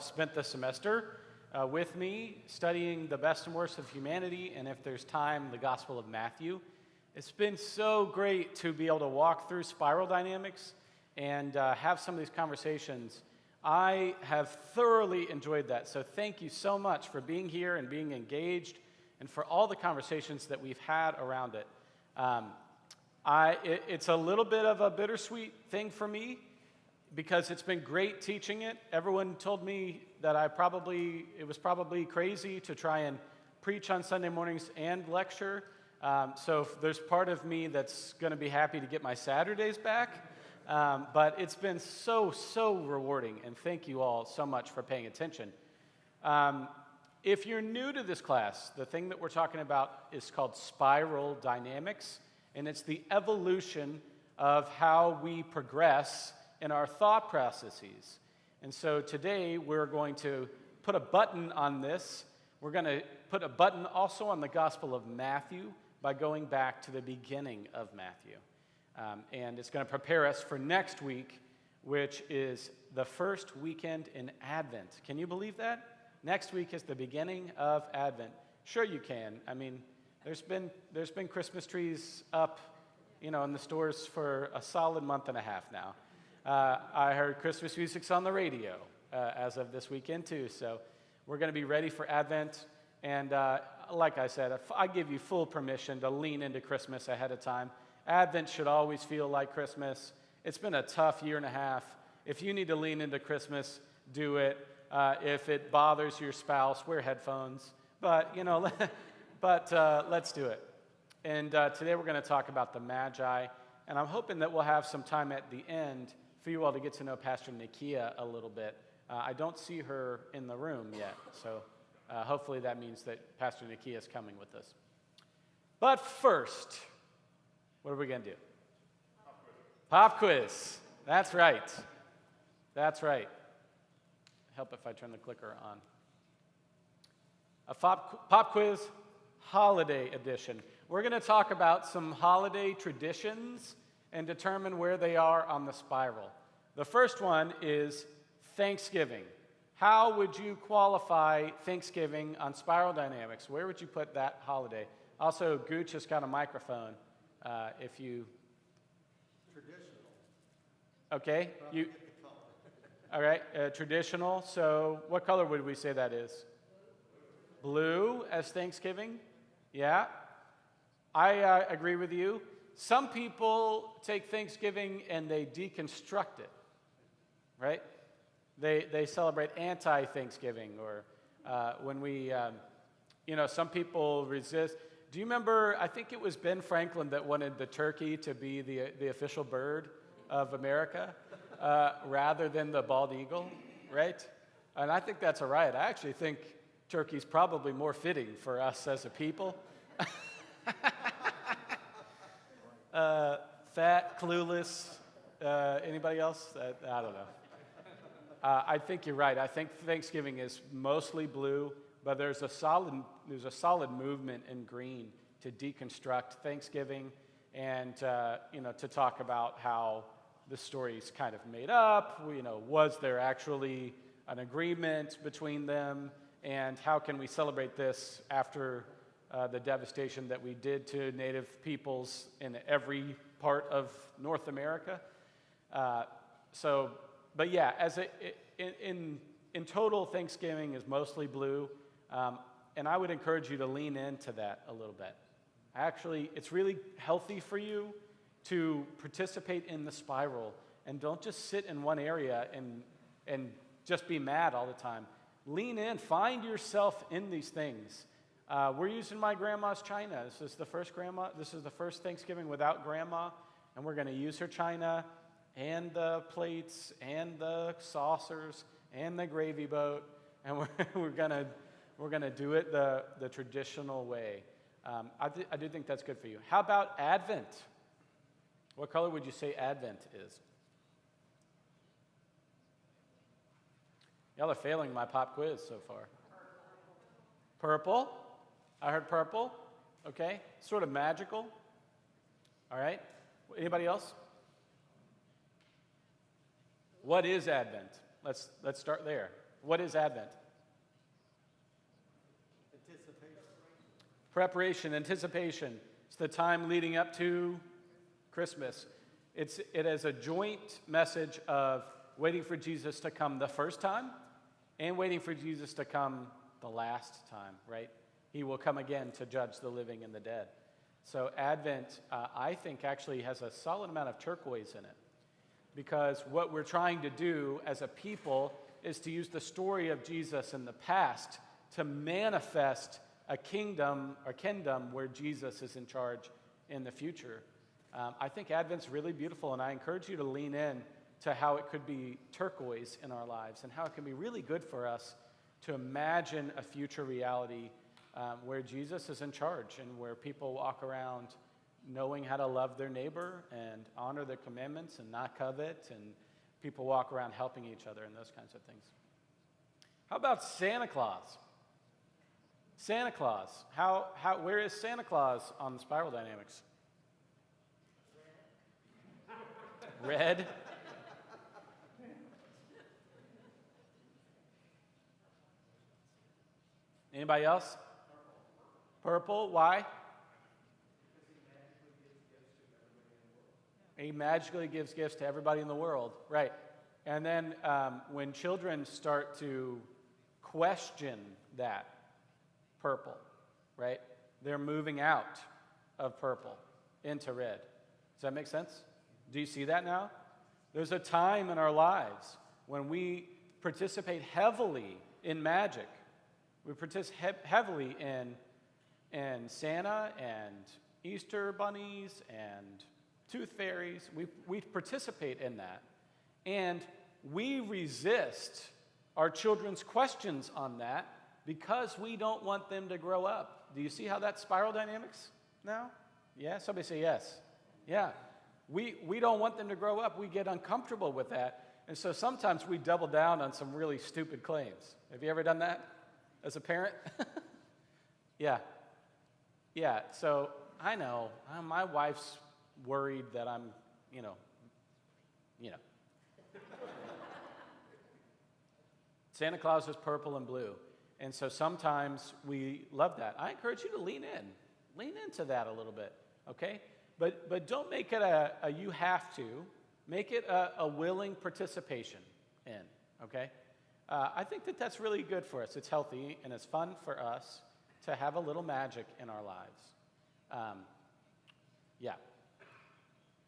spent the semester with me studying the best and worst of humanity, and if there's time, the Gospel of Matthew. It's been so great to be able to walk through spiral dynamics and have some of these conversations. I have thoroughly enjoyed that, so thank you so much for being here and being engaged and for all the conversations that we've had around it. It's a little bit of a bittersweet thing for me because it's been great teaching it. Everyone told me that it was probably crazy to try and preach on Sunday mornings and lecture. So there's part of me that's going to be happy to get my Saturdays back. But it's been so rewarding, and thank you all so much for paying attention. If you're new to this class, the thing that we're talking about is called spiral dynamics, and it's the evolution of how we progress in our thought processes. And so today we're going to put a button on this. We're going to put a button also on the Gospel of Matthew by going back to the beginning of Matthew. And it's going to prepare us for next week, which is the first weekend in Advent. Can you believe that? Next week is the beginning of Advent. Sure you can. I mean, there's been Christmas trees up, in the stores for a solid month and a half now. I heard Christmas music's on the radio as of this weekend too. So we're going to be ready for Advent. And like I said, I give you full permission to lean into Christmas ahead of time. Advent should always feel like Christmas. It's been a tough year and a half. If you need to lean into Christmas, do it. If it bothers your spouse, wear headphones. But, let's do it. And today we're going to talk about the Magi. And I'm hoping that we'll have some time at the end for you all to get to know Pastor Nikia a little bit. I don't see her in the room yet, so hopefully that means that Pastor Nikia is coming with us. But first, what are we going to do? Pop quiz. That's right. That's right. Help if I turn the clicker on. A pop quiz holiday edition. We're going to talk about some holiday traditions and determine where they are on the spiral. The first one is Thanksgiving. How would you qualify Thanksgiving on spiral dynamics? Where would you put that holiday? Also, Gooch has got a microphone. If you... Traditional. Okay. All right, traditional. So what color would we say that is? Blue as Thanksgiving? Yeah. I agree with you. Some people take Thanksgiving and they deconstruct it, right? They celebrate anti-Thanksgiving, or when we, some people resist. Do you remember, I think it was Ben Franklin that wanted the turkey to be the official bird of America rather than the bald eagle, right? And I think that's all right. I actually think turkey's probably more fitting for us as a people. Fat, clueless, anybody else? I don't know. I think you're right. I think Thanksgiving is mostly blue, but there's a solid movement in green to deconstruct Thanksgiving and to talk about how the story's kind of made up. Was there actually an agreement between them, and how can we celebrate this after the devastation that we did to Native peoples in every part of North America? But yeah, in total, Thanksgiving is mostly blue, and I would encourage you to lean into that a little bit. Actually, it's really healthy for you to participate in the spiral, and don't just sit in one area and just be mad all the time. Lean in, find yourself in these things. We're using my grandma's china. This is the first Thanksgiving without grandma, and we're going to use her china and the plates and the saucers and the gravy boat, and we're gonna do it the traditional way. I do think that's good for you. How about Advent? What color would you say Advent is? Y'all are failing my pop quiz so far. Purple. I heard purple. Okay. Sort of magical. All right. Anybody else? What is Advent? Let's start there. What is Advent? Anticipation. Preparation, anticipation. It's the time leading up to Christmas. It is a joint message of waiting for Jesus to come the first time and waiting for Jesus to come the last time, right? He will come again to judge the living and the dead. So Advent, I think, actually has a solid amount of turquoise in it, because what we're trying to do as a people is to use the story of Jesus in the past to manifest a kingdom where Jesus is in charge in the future. I think Advent's really beautiful, and I encourage you to lean in to how it could be turquoise in our lives and how it can be really good for us to imagine a future reality where Jesus is in charge and where people walk around knowing how to love their neighbor and honor their commandments and not covet, and people walk around helping each other and those kinds of things. How about Santa Claus? Santa Claus. Where is Santa Claus on the spiral dynamics? Red. Anybody else? Purple. Why? He magically gives gifts to everybody in the world. Right. And then when children start to question that, purple, right? They're moving out of purple into red. Does that make sense? Do you see that now? There's a time in our lives when we participate heavily in magic. We participate heavily in Santa and Easter bunnies and tooth fairies. We participate in that. And we resist our children's questions on that because we don't want them to grow up. Do you see how that spiral dynamics now? Yeah? Somebody say yes. Yeah. We don't want them to grow up. We get uncomfortable with that. And so sometimes we double down on some really stupid claims. Have you ever done that as a parent? Yeah. Yeah. So I know my wife's worried that I'm, you know. Santa Claus is purple and blue. And so sometimes we love that. I encourage you to lean into that a little bit, okay? But don't make it a you have to. Make it a willing participation in, okay? I think that's really good for us. It's healthy and it's fun for us to have a little magic in our lives. Yeah.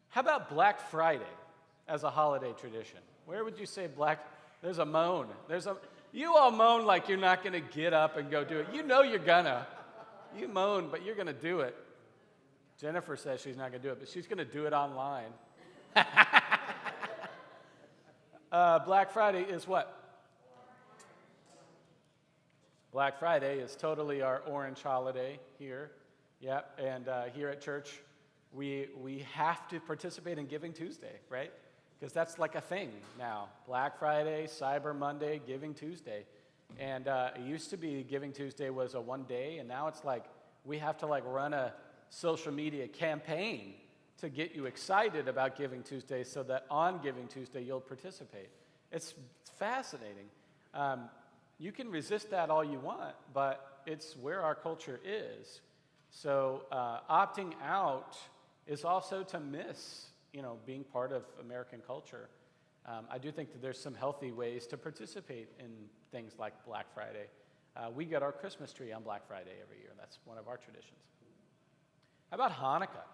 How about Black Friday as a holiday tradition? Where would you say there's a moan. You all moan like you're not going to get up and go do it. You know you're gonna. You moan, but you're going to do it. Jennifer says she's not going to do it, but she's going to do it online. Black Friday is what? Black Friday is totally our orange holiday here. Yeah, and here at church, we have to participate in Giving Tuesday, right? Because that's like a thing now. Black Friday, Cyber Monday, Giving Tuesday. And it used to be Giving Tuesday was a one day, and now it's like we have to like run a social media campaign to get you excited about Giving Tuesday so that on Giving Tuesday you'll participate. It's fascinating. You can resist that all you want, but it's where our culture is. So opting out is also to miss, being part of American culture. I do think that there's some healthy ways to participate in things like Black Friday. We get our Christmas tree on Black Friday every year. That's one of our traditions. How about Hanukkah?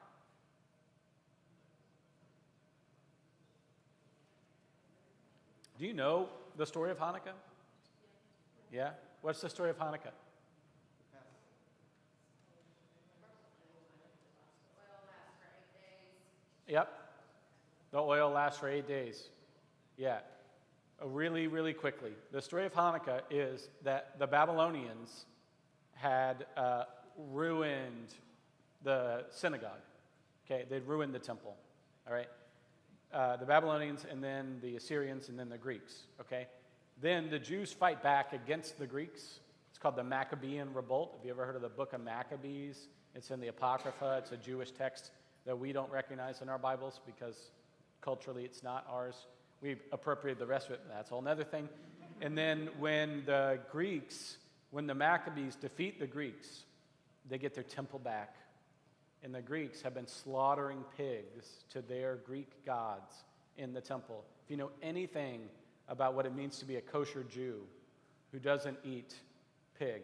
Do you know the story of Hanukkah? Yeah? What's the story of Hanukkah? Yep. The oil lasts for 8 days. Yeah. Really, really quickly. The story of Hanukkah is that the Babylonians had ruined the synagogue. Okay, they'd ruined the temple. All right. The Babylonians, and then the Assyrians, and then the Greeks. Okay. Then the Jews fight back against the Greeks. It's called the Maccabean Revolt. Have you ever heard of the book of Maccabees? It's in the Apocrypha. It's a Jewish text that we don't recognize in our Bibles because culturally it's not ours. We appropriated the rest of it. That's a whole other thing. And then when the Maccabees defeat the Greeks, they get their temple back. And the Greeks have been slaughtering pigs to their Greek gods in the temple. If you know anything about what it means to be a kosher Jew who doesn't eat pig,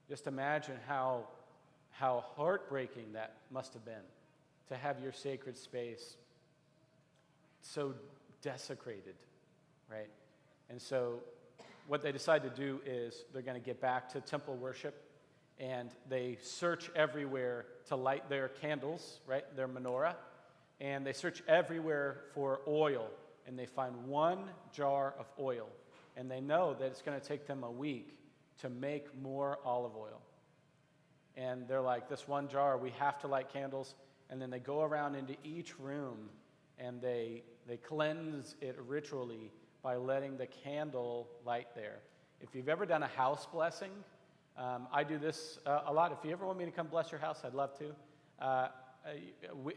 just imagine how heartbreaking that must have been to have your sacred space so desecrated, right? And so what they decide to do is they're going to get back to temple worship, and they search everywhere to light their candles, right, their menorah, and they search everywhere for oil, and they find one jar of oil, and they know that it's going to take them a week to make more olive oil. And they're like, this one jar, we have to light candles, and then they go around into each room, and they cleanse it ritually by letting the candle light there. If you've ever done a house blessing, I do this a lot. If you ever want me to come bless your house, I'd love to.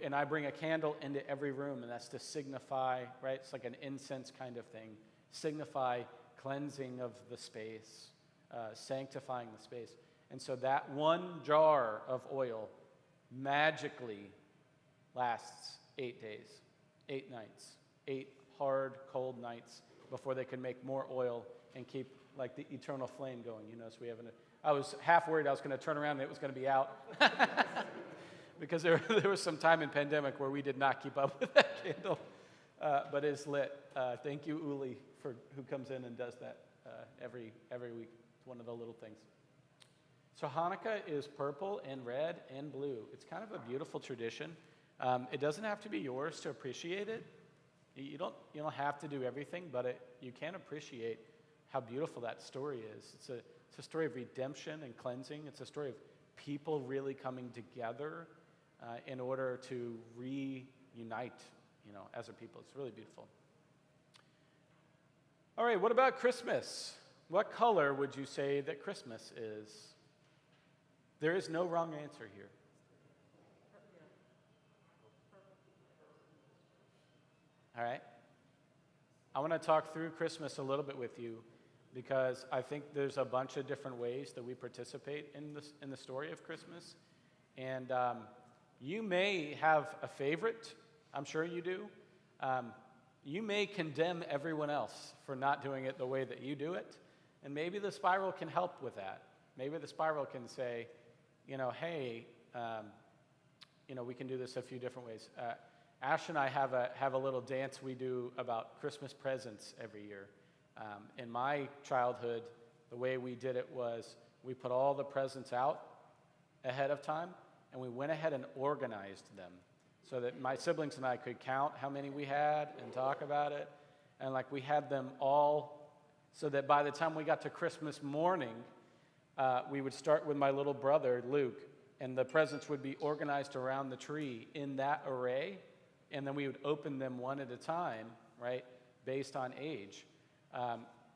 And I bring a candle into every room, and that's to signify, right? It's like an incense kind of thing. Signify cleansing of the space, sanctifying the space. And so that one jar of oil magically lasts 8 days, 8 nights, 8 hard, cold nights before they can make more oil and keep like the eternal flame going. You know, so we have I was half worried I was going to turn around and it was going to be out because there was some time in pandemic where we did not keep up with that candle, but it's lit. Thank you, Uli, who comes in and does that every week. It's one of the little things. So Hanukkah is purple and red and blue. It's kind of a beautiful tradition. It doesn't have to be yours to appreciate it. You don't have to do everything, but you can appreciate how beautiful that story is. It's a story of redemption and cleansing. It's a story of people really coming together in order to reunite, as a people. It's really beautiful. All right, what about Christmas? What color would you say that Christmas is? There is no wrong answer here. All right. I want to talk through Christmas a little bit with you because I think there's a bunch of different ways that we participate in the story of Christmas. And you may have a favorite. I'm sure you do. You may condemn everyone else for not doing it the way that you do it. And maybe the spiral can help with that. Maybe the spiral can say, hey, we can do this a few different ways. Ash and I have a little dance we do about Christmas presents every year. In my childhood, the way we did it was we put all the presents out ahead of time, and we went ahead and organized them so that my siblings and I could count how many we had and talk about it. And we had them all so that by the time we got to Christmas morning, we would start with my little brother, Luke, and the presents would be organized around the tree in that array, and then we would open them one at a time, right, based on age.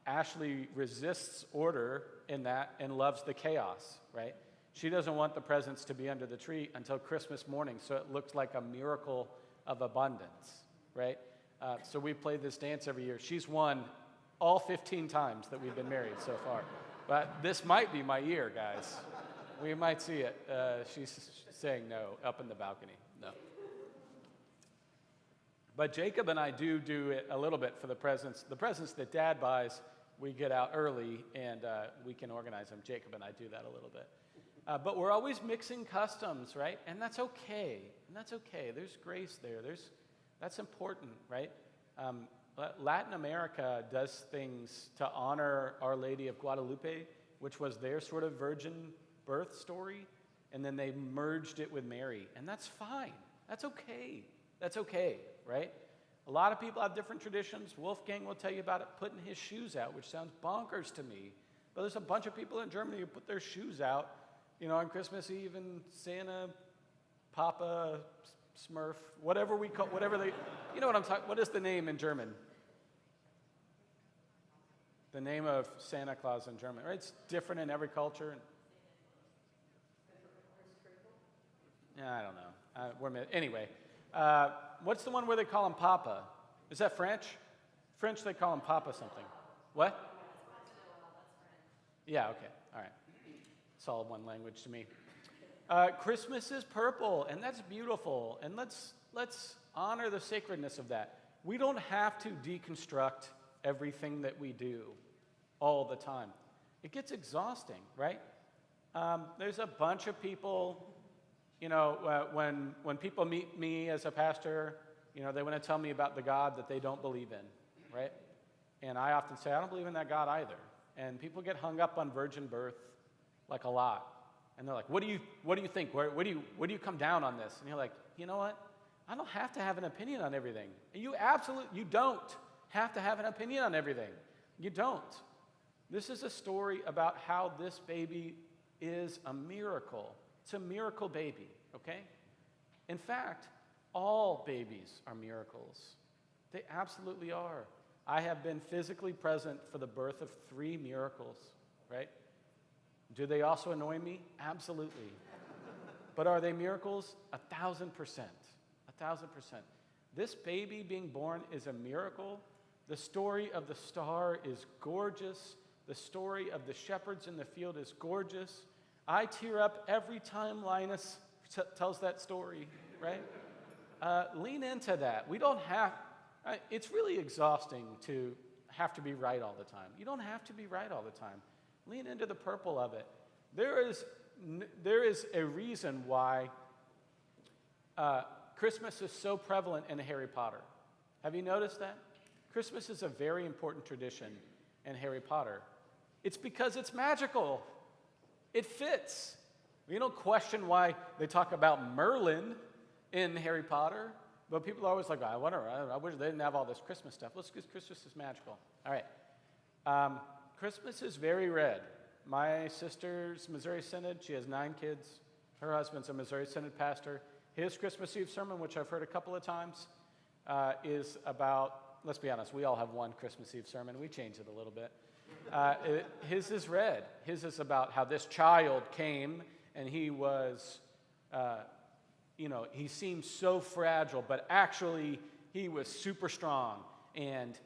Ashley resists order in that and loves the chaos, right? She doesn't want the presents to be under the tree until Christmas morning, so it looks like a miracle of abundance, right? So we play this dance every year. She's won all 15 times that we've been married so far. But this might be my year, guys. We might see it. She's saying no up in the balcony. No. But Jacob and I do it a little bit for the presents. The presents that Dad buys, we get out early and we can organize them. Jacob and I do that a little bit. But we're always mixing customs, right? And that's okay. There's grace there. That's important, right? Latin America does things to honor Our Lady of Guadalupe, which was their sort of virgin birth story, and then they merged it with Mary, and that's fine. That's okay, right? A lot of people have different traditions. Wolfgang will tell you about it putting his shoes out, which sounds bonkers to me, but there's a bunch of people in Germany who put their shoes out, on Christmas Eve, and Santa, Papa, Smurf, whatever they, what I'm talking, what is the name in German? The name of Santa Claus in German, right? It's different in every culture. Yeah, I don't know. Anyway, what's the one where they call him Papa? Is that French? French, they call him Papa something. What? Yeah, okay, all right. It's all one language to me. Christmas is purple, and that's beautiful, and let's honor the sacredness of that. We don't have to deconstruct everything that we do all the time. It gets exhausting, right? There's a bunch of people, when people meet me as a pastor, they want to tell me about the God that they don't believe in, right? And I often say, I don't believe in that God either. And people get hung up on virgin birth, like a lot. And they're like, what do you think? Where do you come down on this? And you're like, you know what? I don't have to have an opinion on everything. You don't have to have an opinion on everything. You don't. This is a story about how this baby is a miracle. It's a miracle baby, okay? In fact, all babies are miracles. They absolutely are. I have been physically present for the birth of 3 miracles, right? Do they also annoy me? Absolutely. But are they miracles? 1,000%. 1,000%. This baby being born is a miracle. The story of the star is gorgeous. The story of the shepherds in the field is gorgeous. I tear up every time Linus tells that story, right? Lean into that. We don't have, it's really exhausting to have to be right all the time. You don't have to be right all the time. Lean into the purple of it. There is a reason why Christmas is so prevalent in Harry Potter. Have you noticed that? Christmas is a very important tradition in Harry Potter. It's because it's magical. It fits. We don't question why they talk about Merlin in Harry Potter, but people are always like, I wish they didn't have all this Christmas stuff. Christmas is magical. All right. Christmas is very red. My sister's Missouri Synod. She has 9 kids. Her husband's a Missouri Synod pastor. His Christmas Eve sermon, which I've heard a couple of times, is about, let's be honest, we all have one Christmas Eve sermon. We change it a little bit. His is red. His is about how this child came and he was, he seemed so fragile, but actually he was super strong and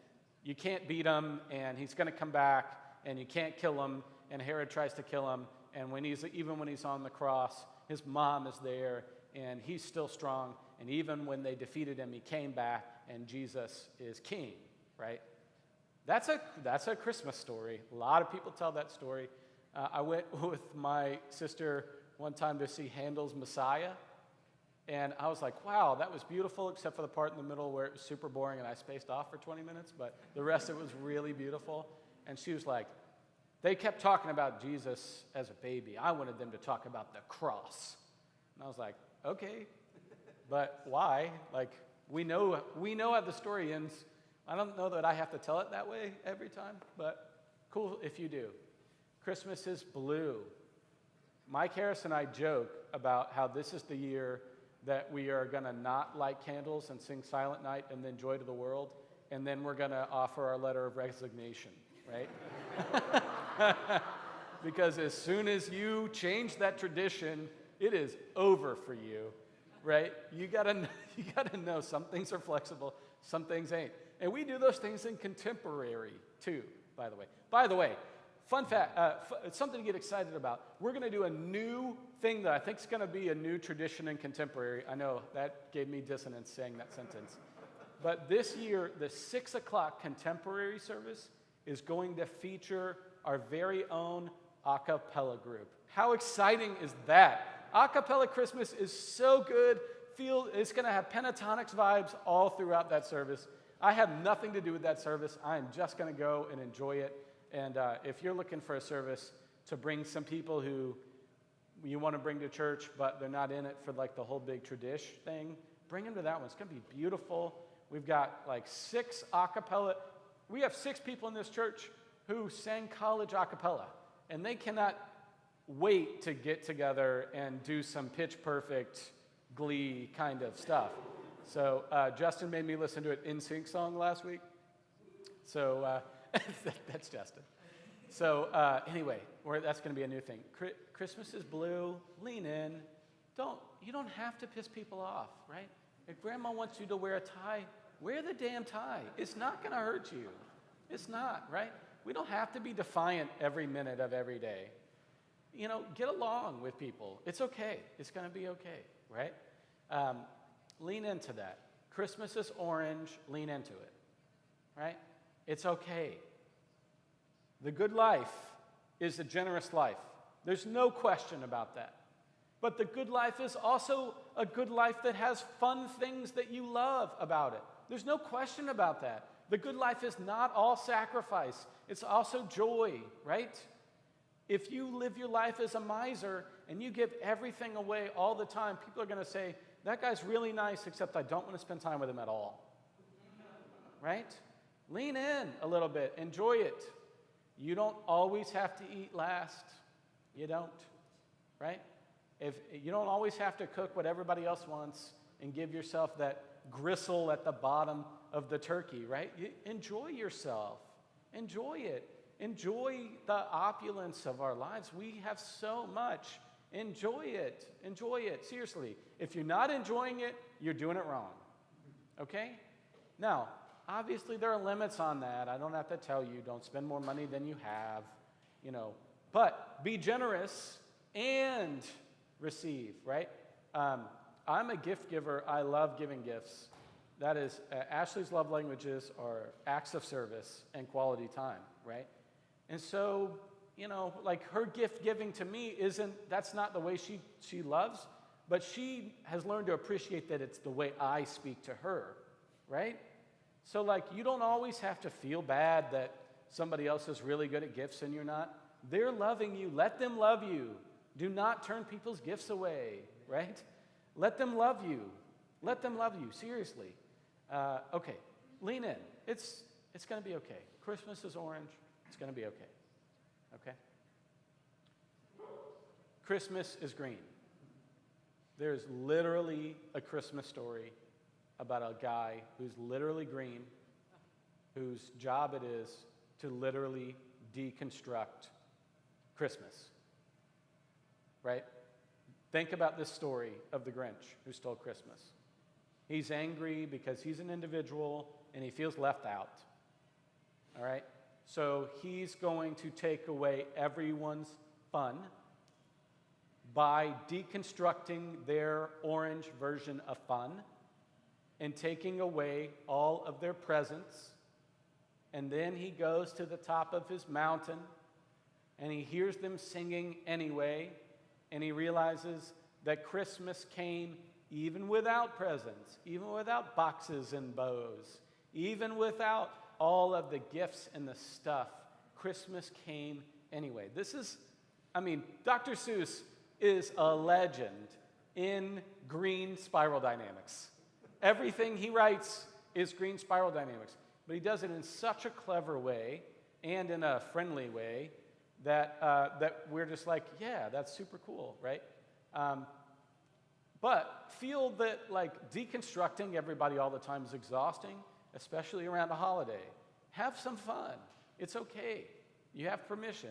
you can't beat him and he's going to come back and you can't kill him and Herod tries to kill him and even when he's on the cross, his mom is there and he's still strong and even when they defeated him, he came back and Jesus is king, right? That's a Christmas story. A lot of people tell that story. I went with my sister one time to see Handel's Messiah, and I was like, wow, that was beautiful, except for the part in the middle where it was super boring and I spaced off for 20 minutes, but the rest of it was really beautiful. And she was like, they kept talking about Jesus as a baby. I wanted them to talk about the cross. And I was like, okay, but why? Like, we know how the story ends. I don't know that I have to tell it that way every time, but cool if you do. Christmas is blue. Mike Harris and I joke about how this is the year that we are going to not light candles and sing Silent Night and then Joy to the World, and then we're going to offer our letter of resignation, right? Because as soon as you change that tradition, it is over for you, right? You gotta know some things are flexible, some things ain't. And we do those things in contemporary, too, by the way. By the way, fun fact, something to get excited about. We're going to do a new thing that I think is going to be a new tradition in contemporary. I know that gave me dissonance saying that sentence. But this year, the 6 o'clock contemporary service is going to feature our very own a cappella group. How exciting is that? A cappella Christmas is so good. It's going to have pentatonics vibes all throughout that service. I have nothing to do with that service. I am just going to go and enjoy it. And if you're looking for a service to bring some people who you want to bring to church, but they're not in it for like the whole big tradition thing, bring them to that one. It's going to be beautiful. We've got like 6 a cappella. We have 6 people in this church who sang college a cappella, and they cannot wait to get together and do some pitch perfect Glee kind of stuff. So Justin made me listen to an NSYNC song last week. So that's Justin. So anyway, that's going to be a new thing. Christmas is blue. Lean in. You don't have to piss people off, right? If grandma wants you to wear a tie, wear the damn tie. It's not going to hurt you. It's not, right? We don't have to be defiant every minute of every day. You know, get along with people. It's okay. It's going to be okay, right? Lean into that. Christmas is orange. Lean into it, right? It's okay. The good life is a generous life. There's no question about that. But the good life is also a good life that has fun things that you love about it. There's no question about that. The good life is not all sacrifice. It's also joy, right? If you live your life as a miser and you give everything away all the time, people are going to say, that guy's really nice, except I don't want to spend time with him at all. Right? Lean in a little bit. Enjoy it. You don't always have to eat last. You don't. Right? If you don't always have to cook what everybody else wants and give yourself that gristle at the bottom of the turkey, right? Enjoy yourself. Enjoy it. Enjoy the opulence of our lives. We have so much. Enjoy it. Enjoy it. Seriously. If you're not enjoying it, you're doing it wrong. Okay? Now, obviously there are limits on that. I don't have to tell you, don't spend more money than you have, you know. But be generous and receive, right? I'm a gift giver. I love giving gifts. That is, Ashley's love languages are acts of service and quality time, right? And so, you know, like her gift giving to me that's not the way she loves, but she has learned to appreciate that it's the way I speak to her, right? So like, you don't always have to feel bad that somebody else is really good at gifts and you're not. They're loving you. Let them love you. Do not turn people's gifts away, right? Let them love you. Let them love you, seriously. Okay, lean in. It's going to be okay. Christmas is orange. It's going to be okay. Okay? Christmas is green. There's literally a Christmas story about a guy who's literally green, whose job it is to literally deconstruct Christmas. Right? Think about this story of the Grinch who stole Christmas. He's angry because he's an individual and he feels left out. All right? So he's going to take away everyone's fun by deconstructing their orange version of fun and taking away all of their presents. And then he goes to the top of his mountain and he hears them singing anyway. And he realizes that Christmas came even without presents, even without boxes and bows, even without all of the gifts and the stuff. Christmas came anyway. Dr. Seuss is a legend in green spiral dynamics. Everything he writes is green spiral dynamics, but he does it in such a clever way and in a friendly way that we're just like, yeah, that's super cool, right? But feel that like deconstructing everybody all the time is exhausting, especially around a holiday. Have some fun. It's okay. You have permission.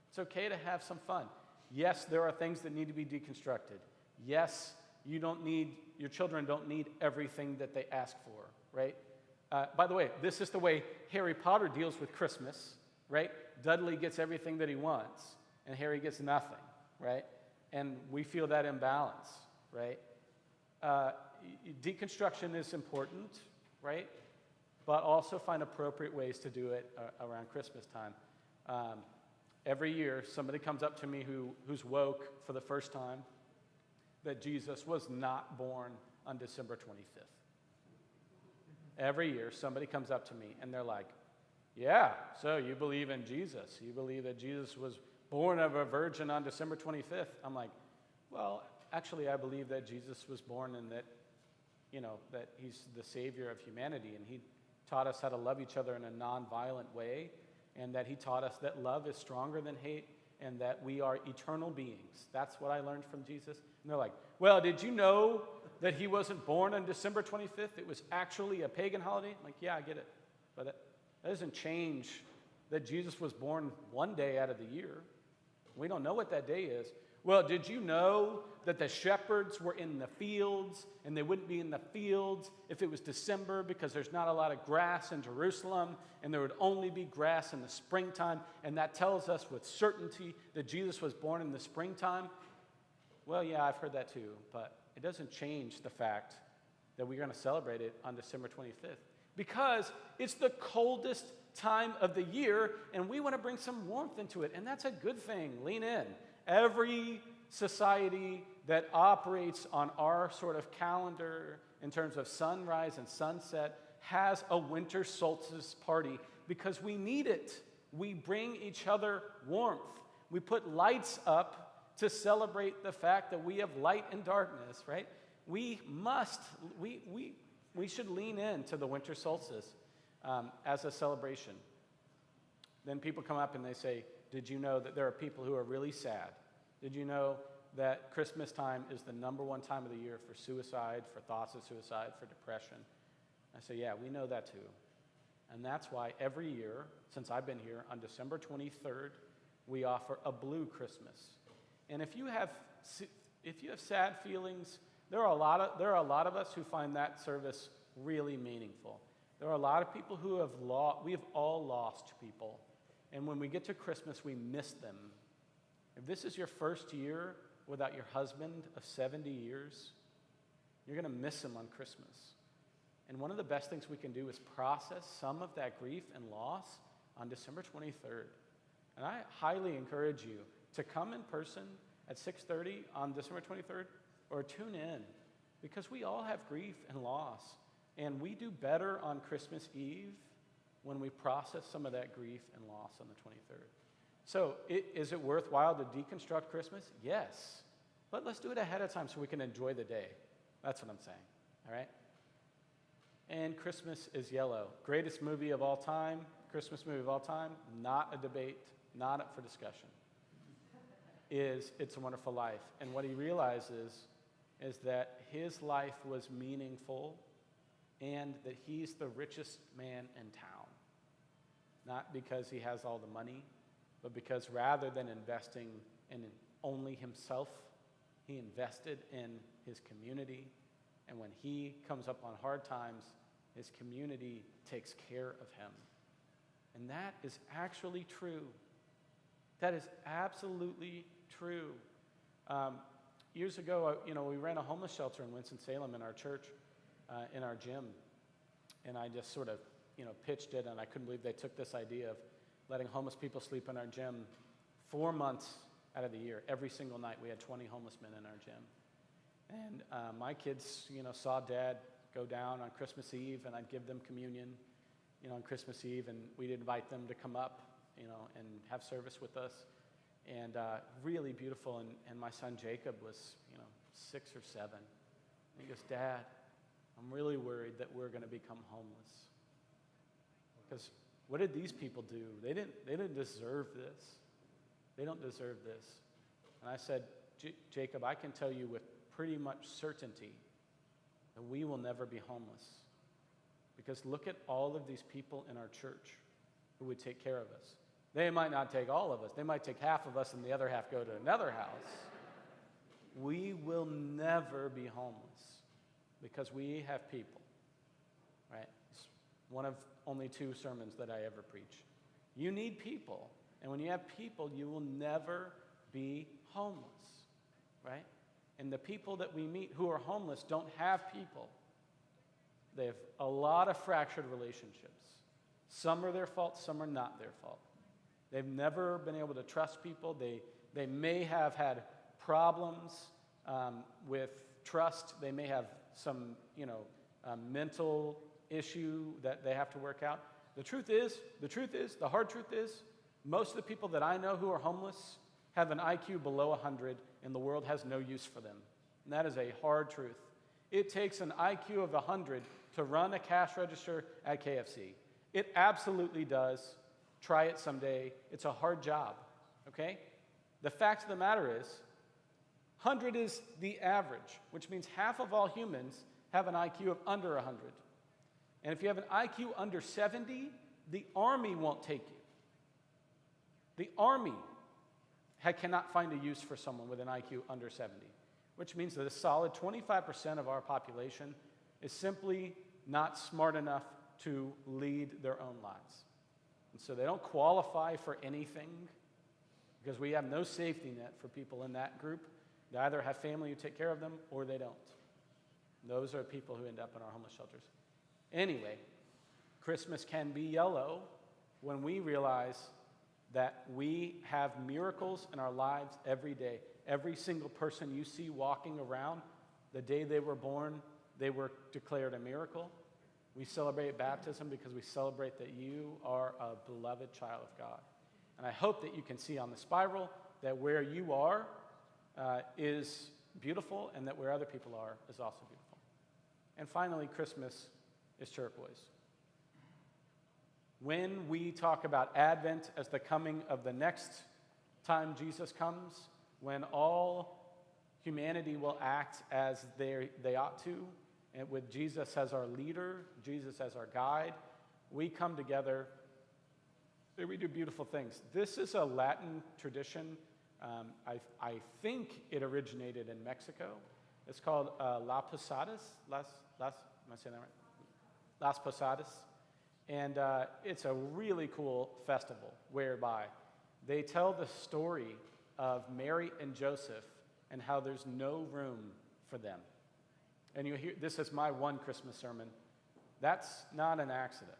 It's okay to have some fun. Yes, there are things that need to be deconstructed. Yes, your children don't need everything that they ask for, right? By the way, this is the way Harry Potter deals with Christmas, right? Dudley gets everything that he wants, and Harry gets nothing, right? And we feel that imbalance, right? Deconstruction is important, right? But also find appropriate ways to do it around Christmas time. Every year, somebody comes up to me who's woke for the first time that Jesus was not born on December 25th. Every year, somebody comes up to me, and they're like, yeah, so you believe in Jesus. You believe that Jesus was born of a virgin on December 25th. I'm like, well, actually, I believe that Jesus was born and that, that he's the savior of humanity. And he taught us how to love each other in a nonviolent way. And that he taught us that love is stronger than hate and that we are eternal beings. That's what I learned from Jesus. And they're like, well, did you know that he wasn't born on December 25th? It was actually a pagan holiday? I'm like, yeah, I get it. But that doesn't change that Jesus was born one day out of the year. We don't know what that day is. Well, did you know that the shepherds were in the fields, and they wouldn't be in the fields if it was December because there's not a lot of grass in Jerusalem, and there would only be grass in the springtime, and that tells us with certainty that Jesus was born in the springtime? Well, yeah, I've heard that too, but it doesn't change the fact that we're going to celebrate it on December 25th because it's the coldest time of the year, and we want to bring some warmth into it, and that's a good thing. Lean in. Every society that operates on our sort of calendar in terms of sunrise and sunset has a winter solstice party because we need it. We bring each other warmth. We put lights up to celebrate the fact that we have light and darkness, right? We should lean into the winter solstice as a celebration. Then people come up and they say, did you know that there are people who are really sad? Did you know that Christmas time is the #1 time of the year for suicide, for thoughts of suicide, for depression? I say, yeah, we know that too. And that's why every year, since I've been here, on December 23rd, we offer a blue Christmas. And if you have sad feelings, there are a lot of us who find that service really meaningful. There are a lot of people who we have all lost people. And when we get to Christmas, we miss them. If this is your first year without your husband of 70 years, you're going to miss him on Christmas. And one of the best things we can do is process some of that grief and loss on December 23rd. And I highly encourage you to come in person at 6:30 on December 23rd or tune in because we all have grief and loss. And we do better on Christmas Eve when we process some of that grief and loss on the 23rd. So is it worthwhile to deconstruct Christmas? Yes. But let's do it ahead of time so we can enjoy the day. That's what I'm saying, all right? And Christmas is Yellow. Greatest movie of all time, Christmas movie of all time, not a debate, not up for discussion, is It's a Wonderful Life. And what he realizes is that his life was meaningful and that he's the richest man in town. Not because he has all the money, but because rather than investing in only himself, he invested in his community. And when he comes up on hard times, his community takes care of him. And that is actually true. That is absolutely true. Years ago, we ran a homeless shelter in Winston-Salem in our church, in our gym. And I just sort of, pitched it, and I couldn't believe they took this idea of letting homeless people sleep in our gym 4 months out of the year. Every single night, we had 20 homeless men in our gym. And my kids, saw Dad go down on Christmas Eve, and I'd give them communion, on Christmas Eve, and we'd invite them to come up, and have service with us. And really beautiful. And my son Jacob was, 6 or 7. And he goes, Dad, I'm really worried that we're going to become homeless. Because what did these people do? They didn't deserve this. They don't deserve this. And I said, Jacob, I can tell you with pretty much certainty that we will never be homeless. Because look at all of these people in our church who would take care of us. They might not take all of us. They might take half of us and the other half go to another house. We will never be homeless because we have people, right? It's one of only 2 sermons that I ever preach. You need people. And when you have people, you will never be homeless, right? And the people that we meet who are homeless don't have people. They have a lot of fractured relationships. Some are their fault, some are not their fault. They've never been able to trust people. They may have had problems with trust. They may have some, mental issue that they have to work out. The hard truth is, most of the people that I know who are homeless have an IQ below 100, and the world has no use for them. And that is a hard truth. It takes an IQ of 100 to run a cash register at KFC. It absolutely does. Try it someday. It's a hard job, okay? The fact of the matter is, 100 is the average, which means half of all humans have an IQ of under 100. And if you have an IQ under 70, the Army won't take you. The Army cannot find a use for someone with an IQ under 70, which means that a solid 25% of our population is simply not smart enough to lead their own lives. And so they don't qualify for anything because we have no safety net for people in that group. They either have family who take care of them or they don't. Those are people who end up in our homeless shelters. Anyway, Christmas can be yellow when we realize that we have miracles in our lives every day. Every single person you see walking around, the day they were born, they were declared a miracle. We celebrate baptism because we celebrate that you are a beloved child of God. And I hope that you can see on the spiral that where you are is beautiful and that where other people are is also beautiful. And finally, Christmas is turquoise. When we talk about Advent as the coming of the next time Jesus comes, when all humanity will act as they ought to, and with Jesus as our leader, Jesus as our guide, we come together and we do beautiful things. This is a Latin tradition. I think it originated in Mexico. It's called Las Posadas. Am I saying that right? Las Posadas. And it's a really cool festival whereby they tell the story of Mary and Joseph and how there's no room for them. And you hear, this is my one Christmas sermon. That's not an accident.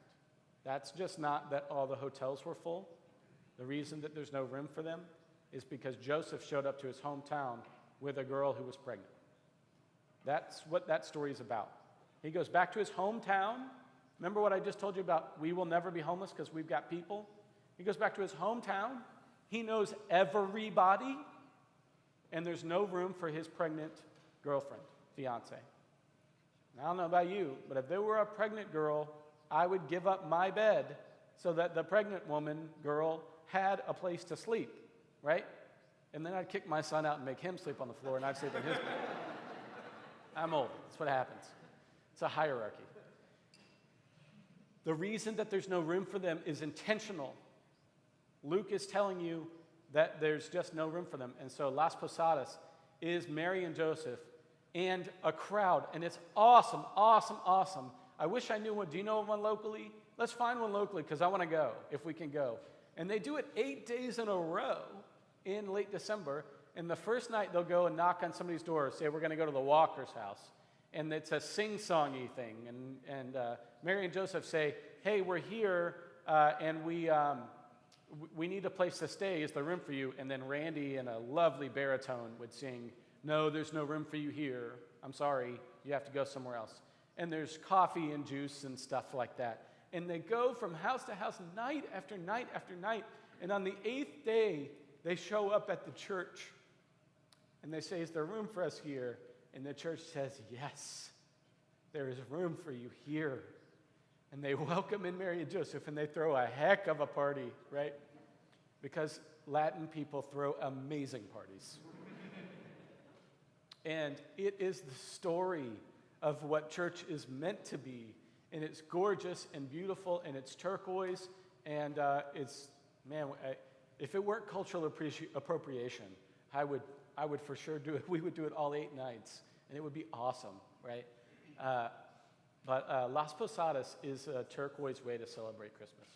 That's just not that all the hotels were full. The reason that there's no room for them is because Joseph showed up to his hometown with a girl who was pregnant. That's what that story is about. He goes back to his hometown. Remember what I just told you about we will never be homeless because we've got people? He goes back to his hometown. He knows everybody. And there's no room for his pregnant girlfriend, fiance. I don't know about you, but if there were a pregnant girl, I would give up my bed so that the pregnant woman, girl, had a place to sleep, right? And then I'd kick my son out and make him sleep on the floor, and I'd sleep in his bed. I'm old. That's what happens. It's a hierarchy. The reason that there's no room for them is intentional. Luke is telling you that there's just no room for them. And so Las Posadas is Mary and Joseph and a crowd. And it's awesome, awesome, awesome. I wish I knew one. Do you know of one locally? Let's find one locally because I want to go, if we can go. And they do it 8 days in a row in late December. And the first night they'll go and knock on somebody's door, say, we're going to go to the Walker's house. And it's a sing-songy thing. And Mary and Joseph say, hey, we're here and we need a place to stay. Is there room for you? And then Randy in a lovely baritone would sing, no, there's no room for you here. I'm sorry, you have to go somewhere else. And there's coffee and juice and stuff like that. And they go from house to house night after night after night. And on the 8th day, they show up at the church. And they say, is there room for us here? And the church says, yes, there is room for you here. And they welcome in Mary and Joseph, and they throw a heck of a party, right? Because Latin people throw amazing parties. And it is the story of what church is meant to be. And it's gorgeous and beautiful, and it's turquoise, and if it weren't cultural appropriation, I would for sure do it. We would do it all 8 nights, and it would be awesome, right? But Las Posadas is a turquoise way to celebrate Christmas.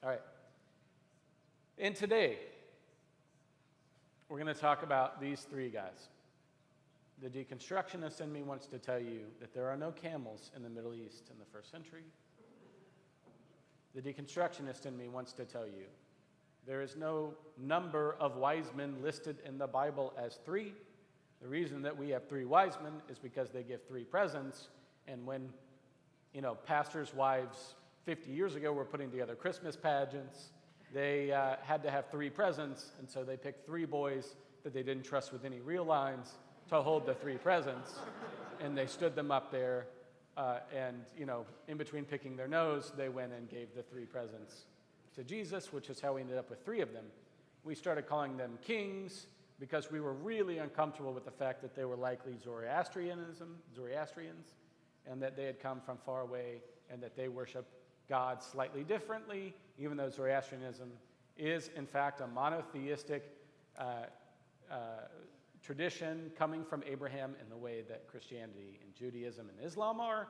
All right. And today, we're going to talk about these 3 guys. The deconstructionist in me wants to tell you that there are no camels in the Middle East in the 1st century. The deconstructionist in me wants to tell you there is no number of wise men listed in the Bible as 3. The reason that we have 3 wise men is because they give 3 presents. And when, pastors' wives 50 years ago were putting together Christmas pageants, they had to have 3 presents. And so they picked 3 boys that they didn't trust with any real lines to hold the 3 presents. And they stood them up there. In between picking their nose, they went and gave the 3 presents to Jesus, which is how we ended up with 3 of them. We started calling them kings because we were really uncomfortable with the fact that they were likely Zoroastrians, and that they had come from far away and that they worship God slightly differently, even though Zoroastrianism is, in fact, a monotheistic tradition coming from Abraham in the way that Christianity and Judaism and Islam are.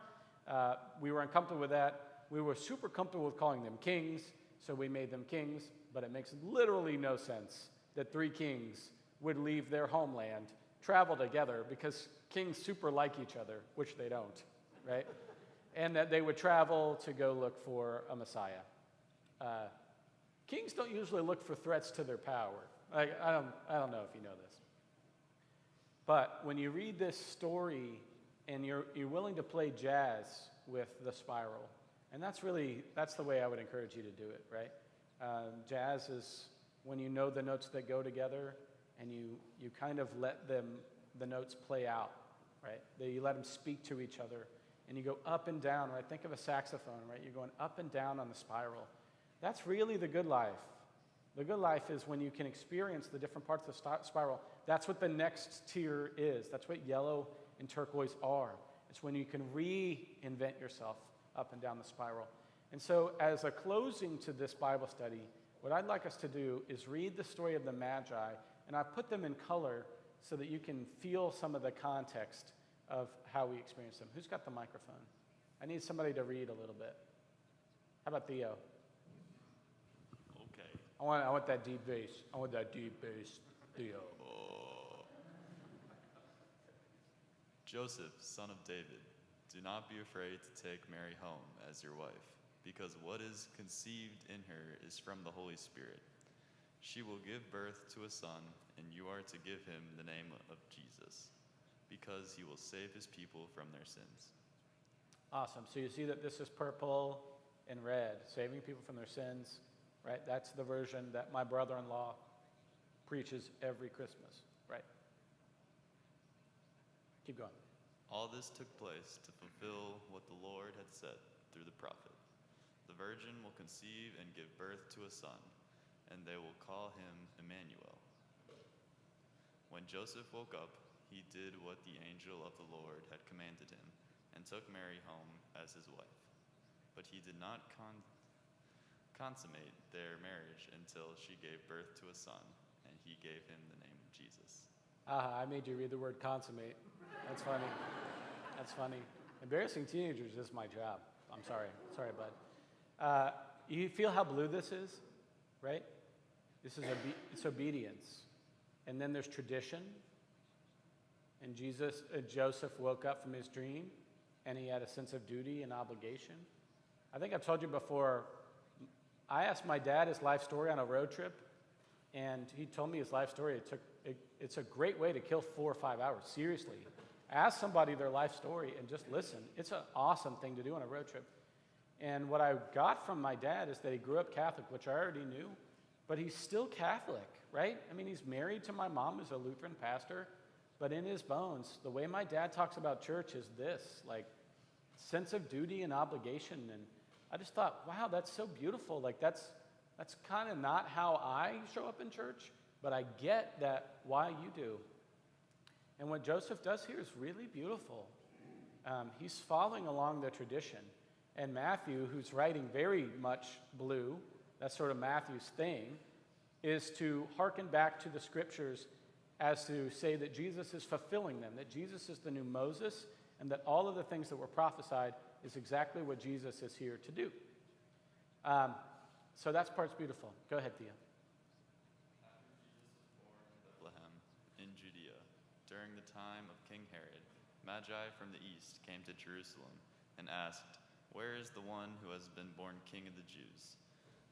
We were uncomfortable with that. We were super comfortable with calling them kings, so we made them kings, but it makes literally no sense that 3 kings would leave their homeland, travel together, because kings super like each other, which they don't, right? And that they would travel to go look for a Messiah. Kings don't usually look for threats to their power. Like, I don't know if you know this. But when you read this story and you're willing to play jazz with the spiral, and that's the way I would encourage you to do it, right? Jazz is when you know the notes that go together and you kind of let the notes play out, right? You let them speak to each other and you go up and down, right? Think of a saxophone, right? You're going up and down on the spiral. That's really the good life. The good life is when you can experience the different parts of the spiral. That's what the next tier is. That's what yellow and turquoise are. It's when you can reinvent yourself up and down the spiral. And so as a closing to this Bible study, what I'd like us to do is read the story of the Magi, and I've put them in color so that you can feel some of the context of how we experience them. Who's got the microphone? I need somebody to read a little bit. How about Theo? Okay. I want that deep bass. I want that deep bass, Theo. Joseph, son of David, do not be afraid to take Mary home as your wife, because what is conceived in her is from the Holy Spirit. She will give birth to a son, and you are to give him the name of Jesus, because he will save his people from their sins. Awesome. So you see that this is purple and red, saving people from their sins, right? That's the version that my brother-in-law preaches every Christmas, right? Keep going. All this took place to fulfill what the Lord had said through the prophet. The virgin will conceive and give birth to a son, and they will call him Emmanuel. When Joseph woke up, he did what the angel of the Lord had commanded him, and took Mary home as his wife. But he did not consummate their marriage until she gave birth to a son, and he gave him the name of Jesus. I made you read the word consummate. That's funny. That's funny. Embarrassing teenagers is my job. I'm sorry. Sorry, bud. You feel how blue this is, right? This is it's obedience. And then there's tradition. And Joseph woke up from his dream, and he had a sense of duty and obligation. I think I've told you before, I asked my dad his life story on a road trip, and he told me his life story. It's a great way to kill 4 or 5 hours, seriously. Ask somebody their life story and just listen. It's an awesome thing to do on a road trip. And what I got from my dad is that he grew up Catholic, which I already knew, but he's still Catholic, right? I mean, he's married to my mom, who's a Lutheran pastor, but in his bones, the way my dad talks about church is this, like, sense of duty and obligation. And I just thought, wow, that's so beautiful. Like, that's kind of not how I show up in church, but I get that why you do. And what Joseph does here is really beautiful. He's following along the tradition. And Matthew, who's writing very much blue, that's sort of Matthew's thing, is to hearken back to the scriptures as to say that Jesus is fulfilling them, that Jesus is the new Moses, and that all of the things that were prophesied is exactly what Jesus is here to do. So that part's beautiful. Go ahead, Thea. Bethlehem in Judea, during the time of King Herod, Magi from the east came to Jerusalem and asked, "Where is the one who has been born King of the Jews?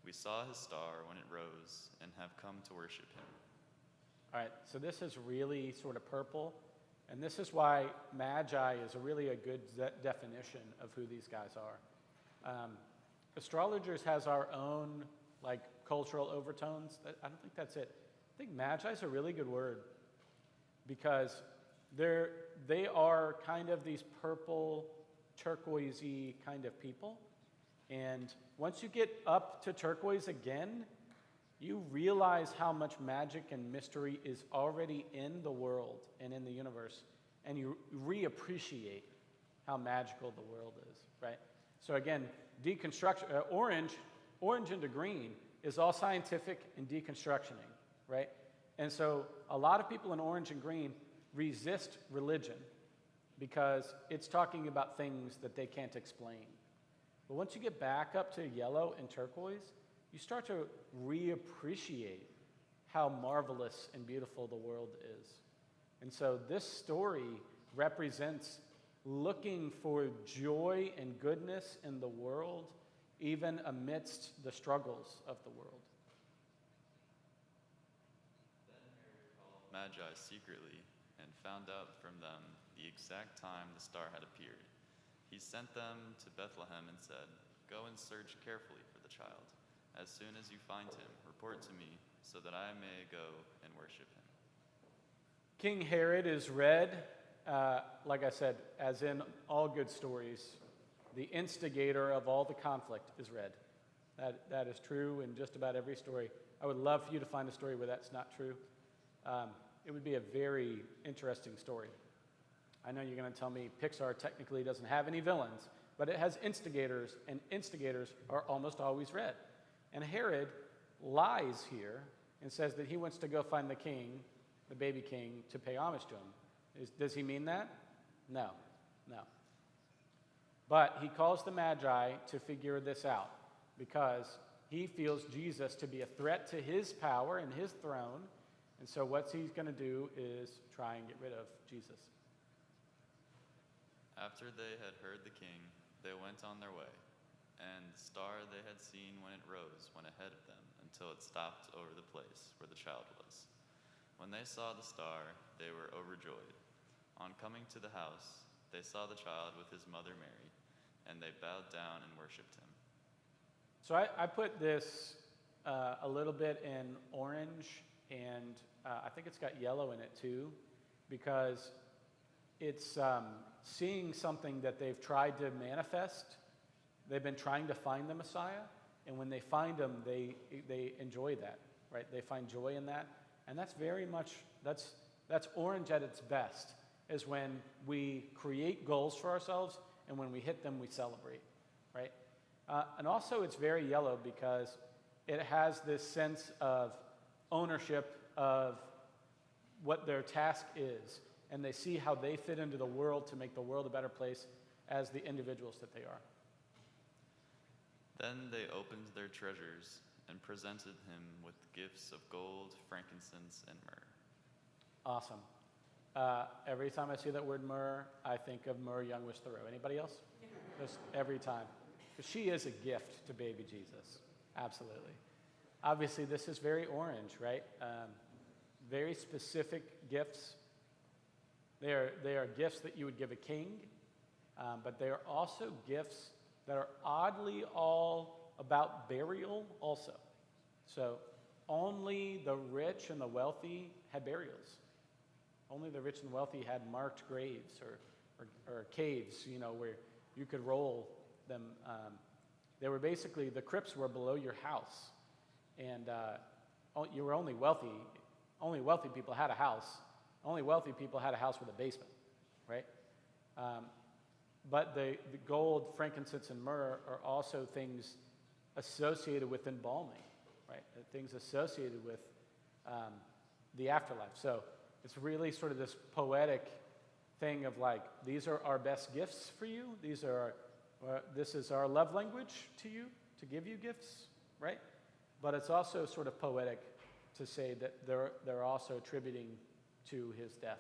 We saw his star when it rose and have come to worship him." All right, so this is really sort of purple, and this is why Magi is really a good definition of who these guys are. Astrologers has our own like cultural overtones. I don't think that's it. I think Magi is a really good word because they are kind of these purple, turquoisey kind of people. And once you get up to turquoise again, you realize how much magic and mystery is already in the world and in the universe, and you reappreciate how magical the world is, right? So again, deconstruction, orange into green is all scientific and deconstructioning, right? And so a lot of people in orange and green resist religion because it's talking about things that they can't explain. But once you get back up to yellow and turquoise, you start to reappreciate how marvelous and beautiful the world is. And so this story represents looking for joy and goodness in the world, even amidst the struggles of the world. Then Herod called Magi secretly and found out from them the exact time the star had appeared. He sent them to Bethlehem and said, "Go and search carefully for the child. As soon as you find him, report to me so that I may go and worship him." King Herod is read, like I said, as in all good stories, the instigator of all the conflict is read. That is true in just about every story. I would love for you to find a story where that's not true. It would be a very interesting story. I know you're going to tell me Pixar technically doesn't have any villains, but it has instigators, and instigators are almost always read. And Herod lies here and says that he wants to go find the king, the baby king, to pay homage to him. Does he mean that? No. But he calls the Magi to figure this out because he feels Jesus to be a threat to his power and his throne. And so what he's going to do is try and get rid of Jesus. After they had heard the king, they went on their way, and the star they had seen when it rose went ahead of them until it stopped over the place where the child was. When they saw the star, they were overjoyed. On coming to the house, they saw the child with his mother Mary, and they bowed down and worshipped him. So I put this a little bit in orange, and I think it's got yellow in it too, because it's seeing something that they've tried to manifest. They've been trying to find the Messiah, and when they find him, they enjoy that, right? They find joy in that, and that's very much, that's orange at its best, is when we create goals for ourselves, and when we hit them, we celebrate, right? And also it's very yellow because it has this sense of ownership of what their task is, and they see how they fit into the world to make the world a better place as the individuals that they are. Then they opened their treasures and presented him with gifts of gold, frankincense, and myrrh. Awesome. Every time I see that word myrrh, I think of Myrrh Youngwish Thoreau. Anybody else? Just every time. Because she is a gift to baby Jesus. Absolutely. Obviously, this is very orange, right? Very specific gifts. They are gifts that you would give a king, but they are also gifts that are oddly all about burial also. So only the rich and the wealthy had burials. Only the rich and wealthy had marked graves or caves, where you could roll them. They were basically, the crypts were below your house. And you were only wealthy. Only wealthy people had a house. Only wealthy people had a house with a basement, right? But the gold, frankincense, and myrrh are also things associated with embalming, right? Things associated with the afterlife. So it's really sort of this poetic thing of like, these are our best gifts for you. This is our love language to you, to give you gifts, right? But it's also sort of poetic to say that they're also attributing to his death.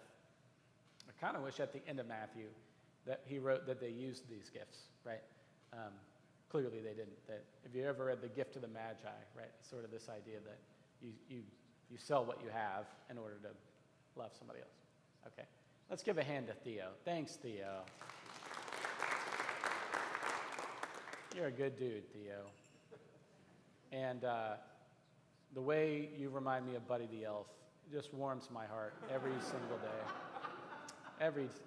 I kind of wish at the end of Matthew that he wrote that they used these gifts, right? Clearly they didn't. That if you ever read The Gift of the Magi, right? It's sort of this idea that you sell what you have in order to love somebody else. Okay, let's give a hand to Theo. Thanks, Theo. You're a good dude, Theo. And the way you remind me of Buddy the Elf just warms my heart every single day.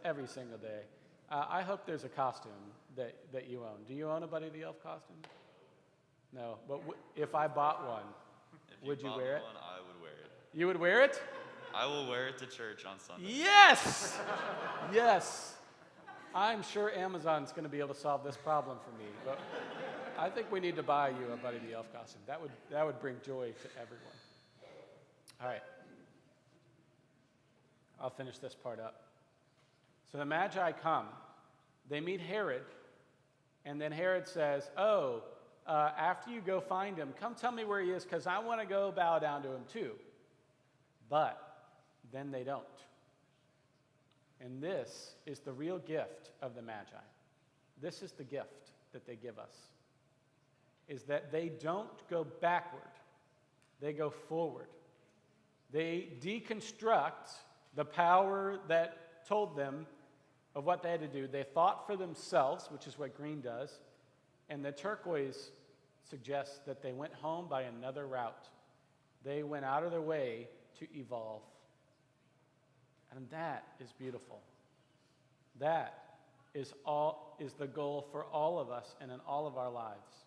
Every single day. I hope there's a costume that you own. Do you own a Buddy the Elf costume? No, but if I bought one, would you wear it? One, I would wear it. You would wear it? I will wear it to church on Sunday. Yes! Yes. I'm sure Amazon's going to be able to solve this problem for me, but I think we need to buy you a Buddy the Elf costume. That would bring joy to everyone. All right. I'll finish this part up. So the Magi come, they meet Herod, and then Herod says, after you go find him, come tell me where he is, because I want to go bow down to him too. But then they don't. And this is the real gift of the Magi. This is the gift that they give us, is that they don't go backward, they go forward. They deconstruct the power that told them of what they had to do. They thought for themselves, which is what green does, and the turquoise suggests that they went home by another route. They went out of their way to evolve. And that is beautiful. That is the goal for all of us and in all of our lives,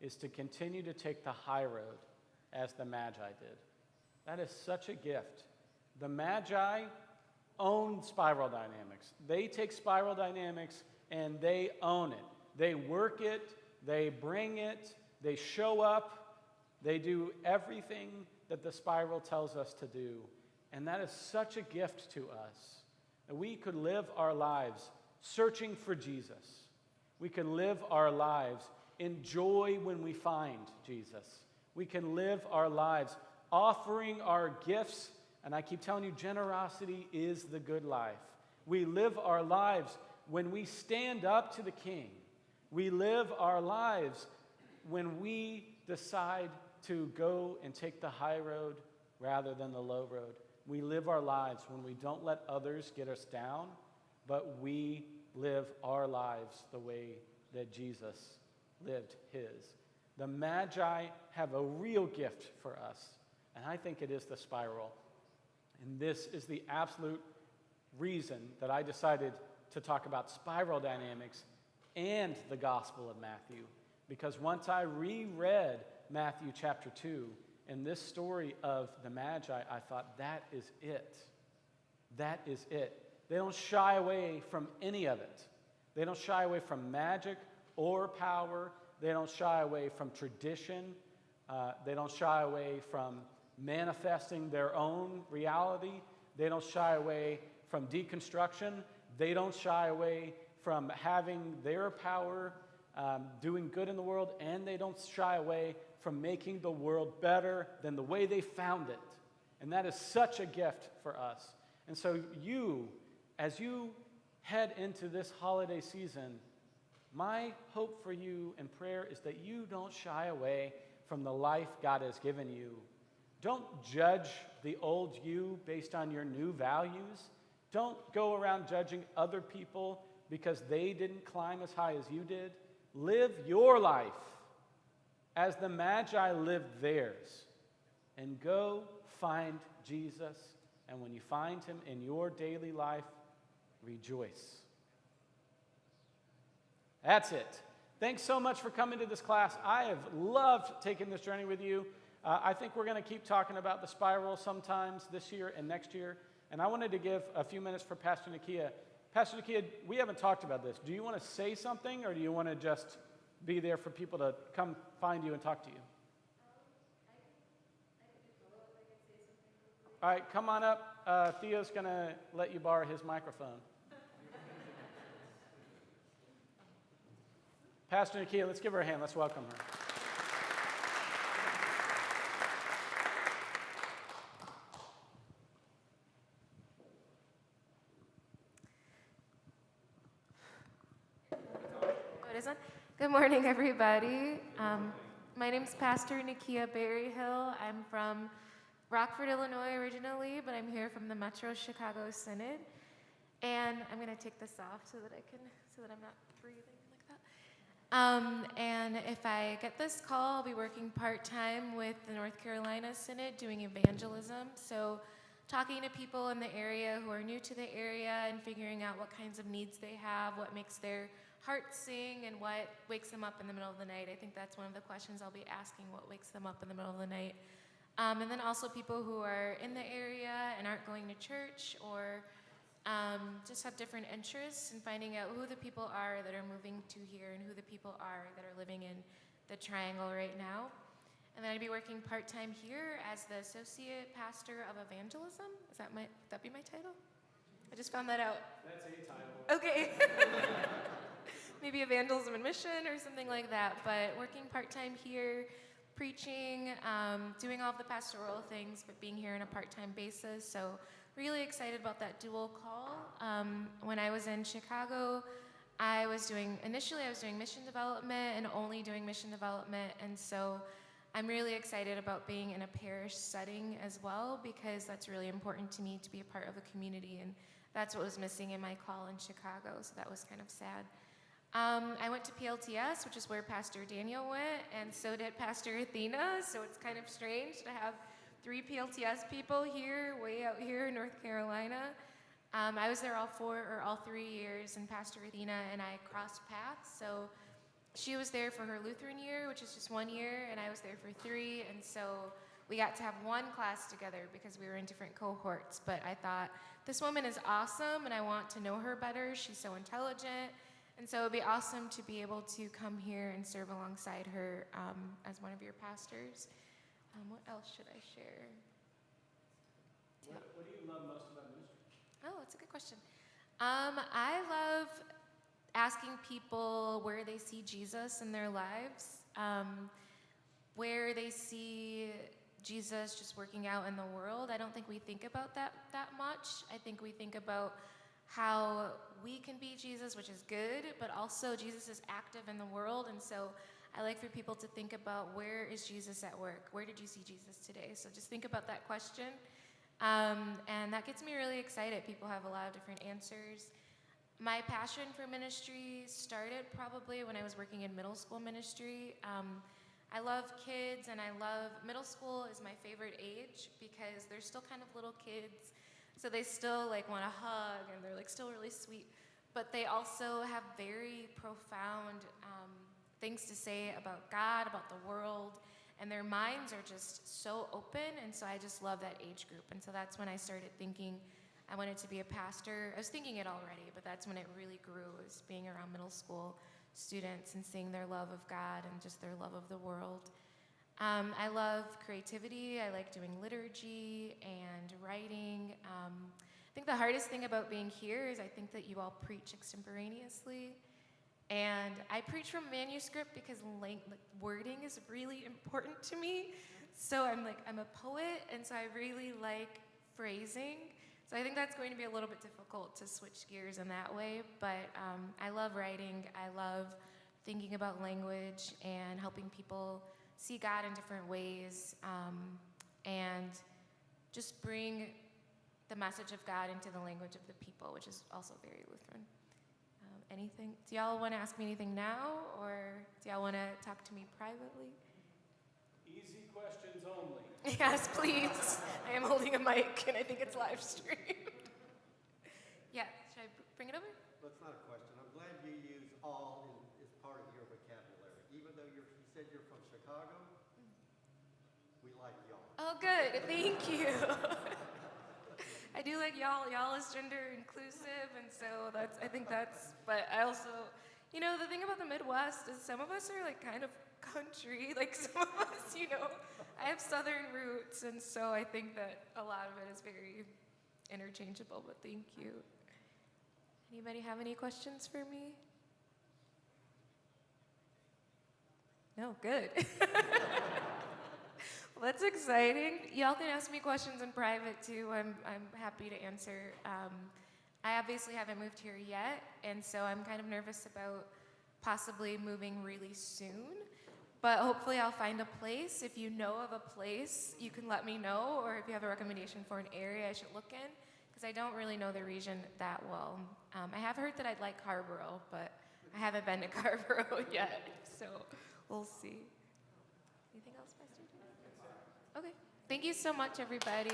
is to continue to take the high road as the Magi did. That is such a gift. The Magi own spiral dynamics. They take spiral dynamics and they own it. They work it, they bring it, they show up, they do everything that the spiral tells us to do. And that is such a gift to us. That we could live our lives searching for Jesus. We can live our lives in joy when we find Jesus. We can live our lives offering our gifts, and I keep telling you, generosity is the good life. We live our lives when we stand up to the King. We live our lives when we decide to go and take the high road rather than the low road. We live our lives when we don't let others get us down, but we live our lives the way that Jesus lived his. The Magi have a real gift for us, and I think it is the spiral. And this is the absolute reason that I decided to talk about spiral dynamics and the Gospel of Matthew. Because once I reread Matthew chapter 2 and this story of the Magi, I thought, that is it. That is it. They don't shy away from any of it. They don't shy away from magic or power. They don't shy away from tradition. They don't shy away from manifesting their own reality. They don't shy away from deconstruction. They don't shy away from having their power, doing good in the world, and they don't shy away from making the world better than the way they found it. And that is such a gift for us. And so you, as you head into this holiday season, my hope for you and prayer is that you don't shy away from the life God has given you. Don't judge the old you based on your new values. Don't go around judging other people because they didn't climb as high as you did. Live your life as the Magi lived theirs. And go find Jesus. And when you find him in your daily life, rejoice. That's it. Thanks so much for coming to this class. I have loved taking this journey with you. I think we're going to keep talking about the spiral sometimes this year and next year. And I wanted to give a few minutes for Pastor Nakia. Pastor Nakia, we haven't talked about this. Do you want to say something, or do you want to just be there for people to come find you and talk to you? All right, come on up. Theo's going to let you borrow his microphone. Pastor Nakia, let's give her a hand. Let's welcome her. Good morning, everybody. My name's Pastor Nakia Berryhill. I'm from Rockford, Illinois originally, but I'm here from the Metro Chicago Synod. And I'm going to take this off so that I'm not breathing like that. And if I get this call, I'll be working part-time with the North Carolina Synod doing evangelism. So talking to people in the area who are new to the area and figuring out what kinds of needs they have, what makes their heart sing, and what wakes them up in the middle of the night. I think that's one of the questions I'll be asking, what wakes them up in the middle of the night. And then also people who are in the area and aren't going to church, or just have different interests, and finding out who the people are that are moving to here and who the people are that are living in the Triangle right now. And then I'd be working part-time here as the associate pastor of evangelism. Would that be my title? I just found that out. That's a title. Okay. Maybe evangelism and mission or something like that. But working part-time here, preaching, doing all of the pastoral things, but being here on a part-time basis. So really excited about that dual call. When I was in Chicago, initially I was doing mission development and only doing mission development. And so I'm really excited about being in a parish setting as well, because that's really important to me to be a part of a community. And that's what was missing in my call in Chicago. So that was kind of sad. I went to PLTS, which is where Pastor Daniel went, and so did Pastor Athena, so it's kind of strange to have 3 PLTS people here, way out here in North Carolina. I was there all 3 years, and Pastor Athena and I crossed paths, so she was there for her Lutheran year, which is just 1 year, and I was there for 3, and so we got to have one class together because we were in different cohorts, but I thought, this woman is awesome, and I want to know her better. She's so intelligent. And so it would be awesome to be able to come here and serve alongside her as one of your pastors. What else should I share? What do you love most about ministry? Oh, that's a good question. I love asking people where they see Jesus in their lives, where they see Jesus just working out in the world. I don't think we think about that much. I think we think about how we can be Jesus, which is good, but also Jesus is active in the world, and so I like for people to think about, where is Jesus at work? Where did you see Jesus today? So just think about that question, and that gets me really excited. People have a lot of different answers. My passion for ministry started probably when I was working in middle school ministry. I love kids, and middle school is my favorite age because they're still kind of little kids. So they still want to hug, and they're still really sweet, but they also have very profound things to say about God, about the world, and their minds are just so open, and so I just love that age group. And so that's when I started thinking I wanted to be a pastor. I was thinking it already, but that's when it really grew, was being around middle school students and seeing their love of God and just their love of the world. I love creativity. I like doing liturgy and writing. I think the hardest thing about being here is I think that you all preach extemporaneously. And I preach from manuscript because wording is really important to me. So I'm a poet, and so I really like phrasing. So I think that's going to be a little bit difficult to switch gears in that way. But I love writing. I love thinking about language and helping people see God in different ways, and just bring the message of God into the language of the people, which is also very Lutheran. Anything? Do y'all want to ask me anything now, or do y'all want to talk to me privately? Easy questions only. Yes, please. I am holding a mic, and I think it's live streamed. Yeah, should I bring it over? That's not a question. I'm glad you use all as part of your vocabulary. Even though you said you're from Chicago, we like y'all. Oh, good. Thank you. I do like y'all. Y'all is gender inclusive, and so I think that's, but I also, the thing about the Midwest is some of us are kind of country, some of us, I have Southern roots, and so I think that a lot of it is very interchangeable, but thank you. Anybody have any questions for me? No, good. Well, that's exciting. Y'all can ask me questions in private too. I'm happy to answer. I obviously haven't moved here yet, and so I'm kind of nervous about possibly moving really soon. But hopefully I'll find a place. If you know of a place, you can let me know, or if you have a recommendation for an area I should look in, because I don't really know the region that well. I have heard that I'd like Harborough, but I haven't been to Harborough yet, so we'll see. Anything else, Pastor? Okay. Thank you so much, everybody.